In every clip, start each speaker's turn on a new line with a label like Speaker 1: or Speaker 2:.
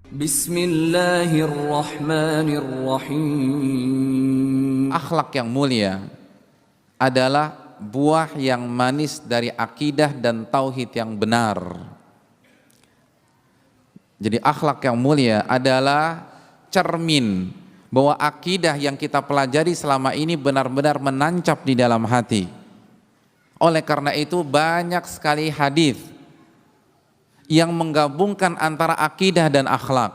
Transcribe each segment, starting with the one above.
Speaker 1: Bismillahirrahmanirrahim.
Speaker 2: Akhlak yang mulia adalah buah yang manis dari akidah dan tauhid yang benar. Jadi akhlak yang mulia adalah cermin bahwa akidah yang kita pelajari selama ini benar-benar menancap di dalam hati. Oleh karena itu banyak sekali hadis yang menggabungkan antara akidah dan akhlak.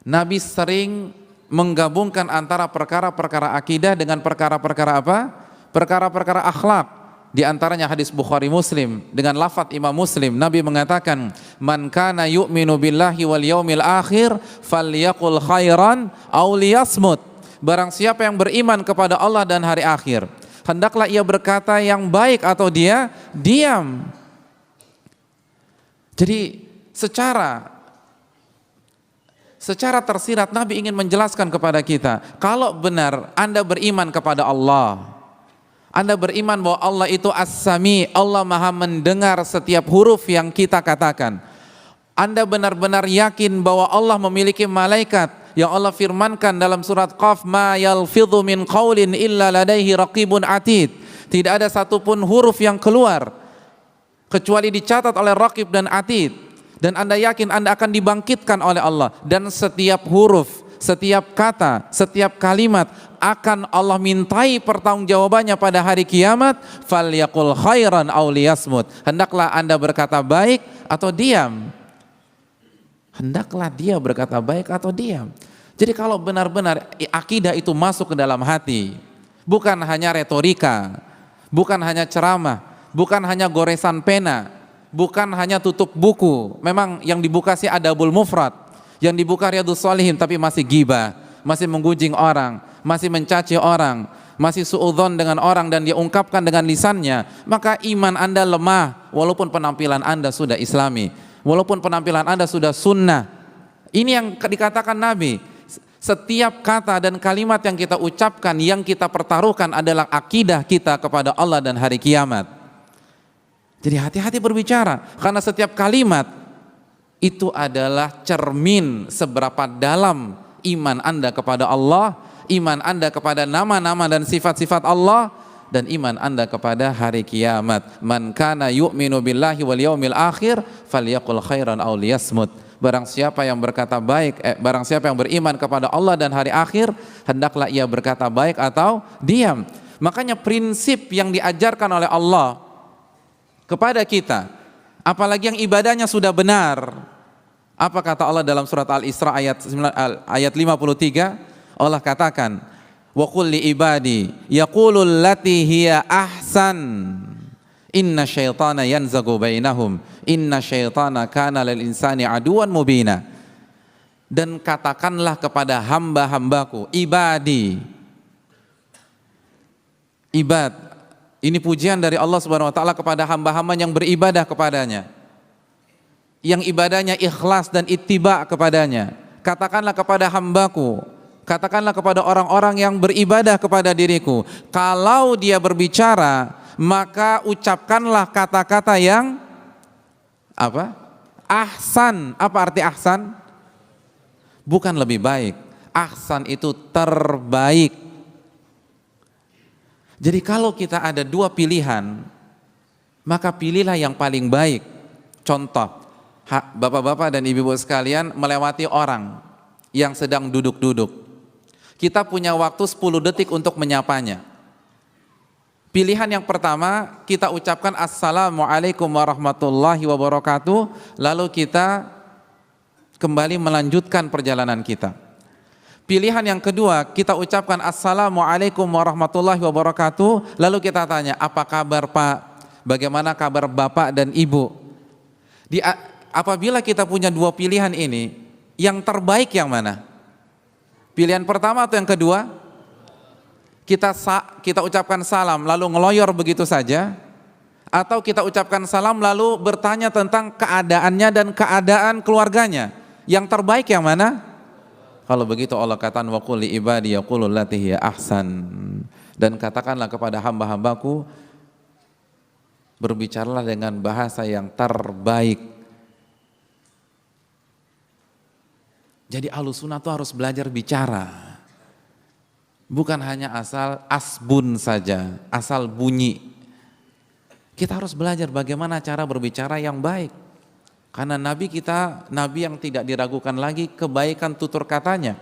Speaker 2: Nabi sering menggabungkan antara perkara-perkara akidah dengan perkara-perkara apa? Perkara-perkara akhlak. Di antaranya hadis Bukhari Muslim dengan lafaz Imam Muslim, Nabi mengatakan, "Man kana yu'minu billahi wal yaumil akhir falyaqul khairan aw liyasmut." Barang siapa yang beriman kepada Allah dan hari akhir, hendaklah ia berkata yang baik atau dia diam. Jadi secara tersirat Nabi ingin menjelaskan kepada kita, kalau benar Anda beriman kepada Allah, Anda beriman bahwa Allah itu As-Sami, Allah Maha mendengar setiap huruf yang kita katakan. Anda benar-benar yakin bahwa Allah memiliki malaikat yang Allah firmankan dalam surat Qaf, ma yalfidhu min qaulin illa ladaihi raqibun atid. Tidak ada satupun huruf yang keluar kecuali dicatat oleh Raqib dan Atid, dan Anda yakin Anda akan dibangkitkan oleh Allah, dan setiap huruf, setiap kata, setiap kalimat akan Allah mintai pertanggungjawabannya pada hari kiamat. Falyaqul khairan aw liyasmut. Hendaklah Anda berkata baik atau diam. Hendaklah dia berkata baik atau diam. Jadi kalau benar-benar akidah itu masuk ke dalam hati, bukan hanya retorika, bukan hanya ceramah, bukan hanya goresan pena, bukan hanya tutup buku. Memang yang dibuka sih Adabul Mufrad, yang dibuka Riyadhus Shalihin, tapi masih gibah, masih menggunjing orang, masih mencaci orang, masih suudzon dengan orang dan dia ungkapkan dengan lisannya, maka iman Anda lemah walaupun penampilan Anda sudah islami, walaupun penampilan Anda sudah sunnah. Ini yang dikatakan Nabi, setiap kata dan kalimat yang kita ucapkan, yang kita pertaruhkan adalah akidah kita kepada Allah dan hari kiamat. Jadi hati-hati berbicara, karena setiap kalimat itu adalah cermin seberapa dalam iman Anda kepada Allah, iman Anda kepada nama-nama dan sifat-sifat Allah, dan iman Anda kepada hari kiamat. Man kana yu'minu billahi wal yaumil akhir falyaqul khairan aw liyasmut. Barang siapa yang berkata baik, barang siapa yang beriman kepada Allah dan hari akhir, hendaklah ia berkata baik atau diam. Makanya prinsip yang diajarkan oleh Allah kepada kita, apalagi yang ibadahnya sudah benar. Apa kata Allah dalam surat Al-Isra ayat 53? Allah katakan, wa qul li ibadi yaqulul lati hiya ahsan inna syaitana yanzagu bainahum inna syaitana kana lil insani aduwan mubina. Dan katakanlah kepada hamba-hambaku, ibadi, ibad, ini pujian dari Allah Subhanahu wa taala kepada hamba-hamba yang beribadah kepadanya, yang ibadahnya ikhlas dan ittiba kepadanya. Katakanlah kepada hambaku, katakanlah kepada orang-orang yang beribadah kepada diriku, kalau dia berbicara, maka ucapkanlah kata-kata yang apa? Ahsan. Apa arti ahsan? Bukan lebih baik. Ahsan itu terbaik. Jadi kalau kita ada dua pilihan, maka pilihlah yang paling baik. Contoh, bapak-bapak dan ibu-ibu sekalian melewati orang yang sedang duduk-duduk. Kita punya waktu 10 detik untuk menyapanya. Pilihan yang pertama, kita ucapkan Assalamualaikum warahmatullahi wabarakatuh, lalu kita kembali melanjutkan perjalanan kita. Pilihan yang kedua, kita ucapkan Assalamualaikum warahmatullahi wabarakatuh, lalu kita tanya, apa kabar Pak? Bagaimana kabar Bapak dan Ibu? Apabila kita punya dua pilihan ini, yang terbaik yang mana? Pilihan pertama atau yang kedua? Kita ucapkan salam lalu ngeloyor begitu saja, atau kita ucapkan salam lalu bertanya tentang keadaannya dan keadaan keluarganya? Yang terbaik yang mana? Kalau begitu Allah katakan, wa qul li ibadi yaqulul lati hiya ahsan, dan katakanlah kepada hamba-hambaku, berbicaralah dengan bahasa yang terbaik. Jadi Ahlussunnah tuh harus belajar bicara. Bukan hanya asal asbun saja, asal bunyi. Kita harus belajar bagaimana cara berbicara yang baik. Karena Nabi kita, Nabi yang tidak diragukan lagi kebaikan tutur katanya.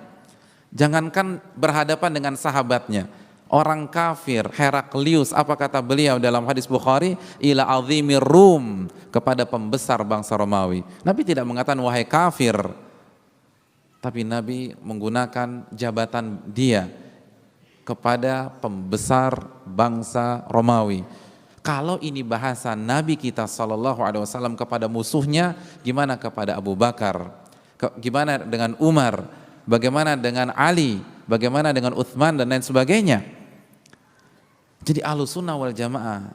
Speaker 2: Jangankan berhadapan dengan sahabatnya, orang kafir, Heraklius, apa kata beliau dalam hadis Bukhari? Ila azimir Rum, kepada pembesar bangsa Romawi. Nabi tidak mengatakan wahai kafir, tapi Nabi menggunakan jabatan dia kepada pembesar bangsa Romawi. Kalau ini bahasa Nabi kita SAW kepada musuhnya, gimana kepada Abu Bakar? Gimana dengan Umar? Bagaimana dengan Ali? Bagaimana dengan Utsman dan lain sebagainya? Jadi Ahlussunnah wal Jamaah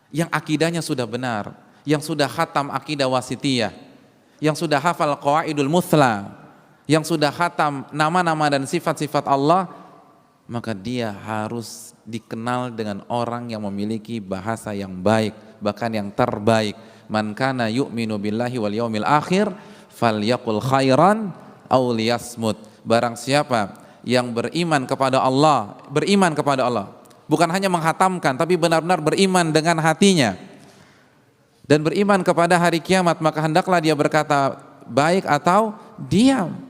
Speaker 2: yang akidahnya sudah benar, yang sudah khatam akidah wasitiyah, yang sudah hafal qawaidul muthla, yang sudah khatam nama-nama dan sifat-sifat Allah, maka dia harus dikenal dengan orang yang memiliki bahasa yang baik, bahkan yang terbaik. Man kana yu'minu billahi wal yaumil akhir falyaqul khairan aw liyasmut. Barang siapa yang beriman kepada Allah, bukan hanya menghatamkan tapi benar-benar beriman dengan hatinya dan beriman kepada hari kiamat, maka hendaklah dia berkata baik atau diam.